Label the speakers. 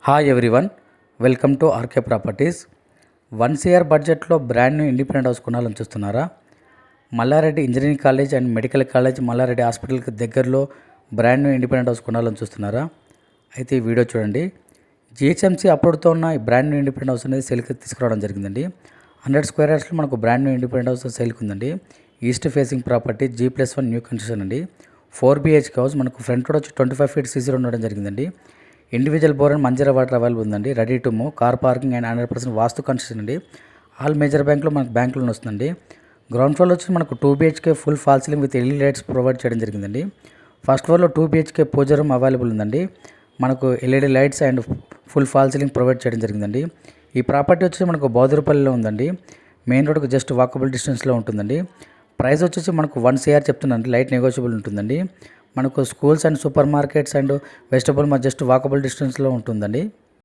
Speaker 1: Hi everyone, welcome to RK properties. 1 CR బడ్జెట్లో brand new independent house కొనాలని చూస్తున్నారా? Malla Reddy engineering college and medical college, Malla Reddy హాస్పిటల్కి దగ్గరలో brand new independent house కొనాలని చూస్తున్నారా? అయితే ఈ వీడియో చూడండి. జిహెచ్ఎంసీ అప్రూవ్డ్తో ఉన్న ఈ బ్రాండ్ న్యూ ఇండిపెండెంట్ హౌస్ అనేది సేల్కి తీసుకురావడం జరిగిందండి. 100 స్క్వేర్ యార్డ్స్లో మనకు బ్రాండ్ న్యూ ఇండిపెండెంట్ హౌస్ సేల్కి ఉందండి. East facing property, G+1 new construction అండి. 4 BHK హౌస్. మనకు ఫ్రంట్ రోడ్ వచ్చి 25 feet CC రోడ్ ఉండడం జరిగిందండి. Individual bore and Manjira water available ఉందండి. Ready to move, car parking and 100% vastu construction అండి. ఆల్ మేజర్ బ్యాంకులో మనకు బ్యాంక్ లోన్ వస్తుందండి. గ్రౌండ్ ఫ్లోర్లో వచ్చి మనకు 2 BHK full fall ceiling with LED lights provide చేయడం జరిగిందండి. ఫస్ట్ ఫ్లోర్లో 2 BHK పూజ రూమ్ అవైలబుల్ ఉందండి. మనకు LED lights and full fall ceiling provide చేయడం జరిగిందండి. ఈ ప్రాపర్టీ వచ్చి మనకు బౌద్ధరపల్లిలో ఉందండి. మెయిన్ రోడ్కి జస్ట్ వాకబుల్ డిస్టెన్స్లో ఉంటుందండి. ప్రైస్ వచ్చేసి మనకు 1 CR చెప్తున్నాండి. లైట్ నెగోషియబుల్ ఉంటుందండి. మనకు schools and super markets and vegetable just walkable డిస్టెన్స్లో ఉంటుందండి.